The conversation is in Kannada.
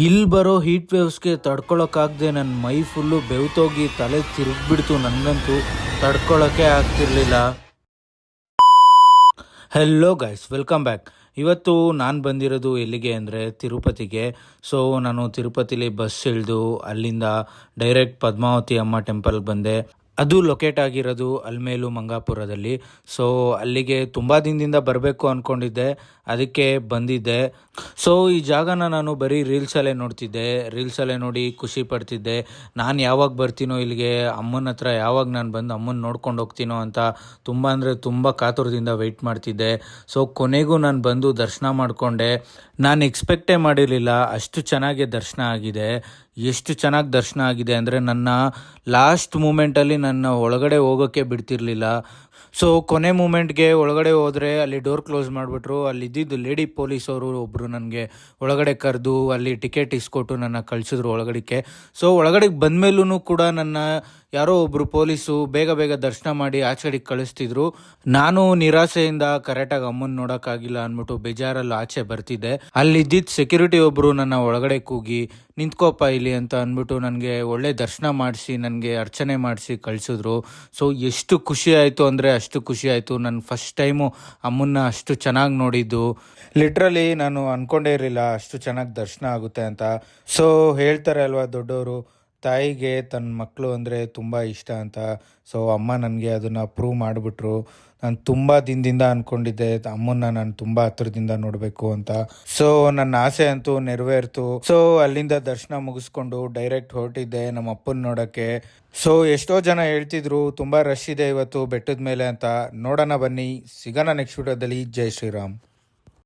ಇಲ್ಲಿ ಬರೋ ಹೀಟ್ ವೇವ್ಸ್ಗೆ ತಡ್ಕೊಳಕ್ಕಾಗದೆ ನನ್ನ ಮೈ ಫುಲ್ಲು ಬೆವ್ತೋಗಿ ತಲೆ ತಿರುಗ್ಬಿಡ್ತು. ನನಗಂತೂ ತಡ್ಕೊಳಕ್ಕೆ ಆಗ್ತಿರ್ಲಿಲ್ಲ. Hello guys, welcome back. ಇವತ್ತು ನಾನು ಬಂದಿರೋದು ಎಲ್ಲಿಗೆ ಅಂದರೆ ತಿರುಪತಿಗೆ. ಸೊ ನಾನು ತಿರುಪತಿಲಿ ಬಸ್ ಇಳಿದು ಅಲ್ಲಿಂದ ಡೈರೆಕ್ಟ್ ಪದ್ಮಾವತಿ ಅಮ್ಮ ಟೆಂಪಲ್ಗೆ ಬಂದೆ. ಅದು ಲೊಕೇಟ್ ಆಗಿರೋದು ಅಲ್ಮೇಲು ಮಂಗಾಪುರದಲ್ಲಿ. ಸೊ ಅಲ್ಲಿಗೆ ತುಂಬ ದಿನದಿಂದ ಬರಬೇಕು ಅಂದ್ಕೊಂಡಿದ್ದೆ, ಅದಕ್ಕೆ ಬಂದಿದ್ದೆ. ಸೊ ಈ ಜಾಗನ ನಾನು ಬರೀ ರೀಲ್ಸಲ್ಲೇ ನೋಡ್ತಿದ್ದೆ, ರೀಲ್ಸಲ್ಲೇ ನೋಡಿ ಖುಷಿ ಪಡ್ತಿದ್ದೆ. ನಾನು ಯಾವಾಗ ಬರ್ತೀನೋ ಇಲ್ಲಿಗೆ, ಅಮ್ಮನ ಹತ್ರ ಯಾವಾಗ ನಾನು ಬಂದು ಅಮ್ಮನ ನೋಡ್ಕೊಂಡು ಹೋಗ್ತೀನೋ ಅಂತ ತುಂಬ ಅಂದರೆ ತುಂಬ ಕಾತುರದಿಂದ ವೆಯ್ಟ್ ಮಾಡ್ತಿದ್ದೆ. ಸೊ ಕೊನೆಗೂ ನಾನು ಬಂದು ದರ್ಶನ ಮಾಡಿಕೊಂಡೆ. ನಾನು ಎಕ್ಸ್ಪೆಕ್ಟೇ ಮಾಡಿರಲಿಲ್ಲ ಅಷ್ಟು ಚೆನ್ನಾಗಿ ದರ್ಶನ ಆಗಿದೆ. ಎಷ್ಟು ಚೆನ್ನಾಗಿ ದರ್ಶನ ಆಗಿದೆ ಅಂದರೆ ನನ್ನ ಲಾಸ್ಟ್ ಮೂಮೆಂಟಲ್ಲಿ ನನ್ನ ಒಳಗಡೆ ಹೋಗೋಕ್ಕೆ ಬಿಡ್ತಿರ್ಲಿಲ್ಲ. ಸೊ ಕೊನೆ ಮೂಮೆಂಟ್ಗೆ ಒಳಗಡೆ ಹೋದರೆ ಅಲ್ಲಿ ಡೋರ್ ಕ್ಲೋಸ್ ಮಾಡಿಬಿಟ್ರು. ಅಲ್ಲಿ ಇದ್ದಿದ್ದು ಲೇಡಿ ಪೊಲೀಸವರು ಒಬ್ಬರು ನನಗೆ ಒಳಗಡೆ ಕರೆದು ಅಲ್ಲಿ ಟಿಕೆಟ್ ಇಸ್ಕೊಟ್ಟು ನನ್ನ ಕಳಿಸಿದ್ರು ಒಳಗಡೆಗೆ. ಸೊ ಒಳಗಡೆಗೆ ಬಂದಮೇಲೂ ಕೂಡ ನನ್ನ ಯಾರೋ ಒಬ್ಬರು ಪೊಲೀಸು ಬೇಗ ಬೇಗ ದರ್ಶನ ಮಾಡಿ ಆಚೆಗೆ ಕಳಿಸ್ತಿದ್ರು. ನಾನು ನಿರಾಸೆಯಿಂದ ಕರೆಕ್ಟಾಗಿ ಅಮ್ಮನ ನೋಡೋಕ್ಕಾಗಿಲ್ಲ ಅಂದ್ಬಿಟ್ಟು ಬೇಜಾರಲ್ಲಿ ಆಚೆ ಬರ್ತಿದ್ದೆ. ಅಲ್ಲಿ ಇದ್ದಿದ್ದು ಸೆಕ್ಯೂರಿಟಿ ಒಬ್ಬರು ನನ್ನ ಒಳಗಡೆ ಕೂಗಿ ನಿಂತ್ಕೋಪ ಇಲ್ಲಿ ಅಂತ ಅಂದ್ಬಿಟ್ಟು ನನಗೆ ಒಳ್ಳೆ ದರ್ಶನ ಮಾಡಿಸಿ ನನಗೆ ಅರ್ಚನೆ ಮಾಡಿಸಿ ಕಳಿಸಿದ್ರು. ಸೊ ಎಷ್ಟು ಖುಷಿ ಆಯಿತು ಅಂದರೆ ಅಷ್ಟು ಖುಷಿ ಆಯಿತು. ನಾನು ಫಸ್ಟ್ ಟೈಮು ಅಮ್ಮನ್ನ ಅಷ್ಟು ಚೆನ್ನಾಗಿ ನೋಡಿದ್ದು. ಲಿಟ್ರಲಿ ನಾನು ಅಂದ್ಕೊಂಡೇ ಇರಲಿಲ್ಲ ಅಷ್ಟು ಚೆನ್ನಾಗಿ ದರ್ಶನ ಆಗುತ್ತೆ ಅಂತ. ಸೊ ಹೇಳ್ತಾರೆ ಅಲ್ವಾ ದೊಡ್ಡವರು, ತಾಯಿಗೆ ತನ್ನ ಮಕ್ಕಳು ಅಂದರೆ ತುಂಬ ಇಷ್ಟ ಅಂತ. ಸೊ ಅಮ್ಮ ನನಗೆ ಅದನ್ನು ಪ್ರೂವ್ ಮಾಡಿಬಿಟ್ರು. ನಾನು ತುಂಬ ದಿನದಿಂದ ಅಂದ್ಕೊಂಡಿದ್ದೆ ಅಮ್ಮನ್ನ ನಾನು ತುಂಬ ಹತ್ರದಿಂದ ನೋಡಬೇಕು ಅಂತ. ಸೊ ನನ್ನ ಆಸೆ ಅಂತೂ ನೆರವೇರ್ತು. ಸೊ ಅಲ್ಲಿಂದ ದರ್ಶನ ಮುಗಿಸ್ಕೊಂಡು ಡೈರೆಕ್ಟ್ ಹೊರಟಿದ್ದೆ ನಮ್ಮ ಅಪ್ಪನ ನೋಡೋಕ್ಕೆ. ಸೊ ಎಷ್ಟೋ ಜನ ಹೇಳ್ತಿದ್ರು ತುಂಬ ರಶ್ ಇದೆ ಇವತ್ತು ಬೆಟ್ಟದ ಮೇಲೆ ಅಂತ. ನೋಡೋಣ ಬನ್ನಿ, ಸಿಗೋಣ ನೆಕ್ಸ್ಟ್ ವಿಡಿಯೋದಲ್ಲಿ. ಜೈ ಶ್ರೀರಾಮ್.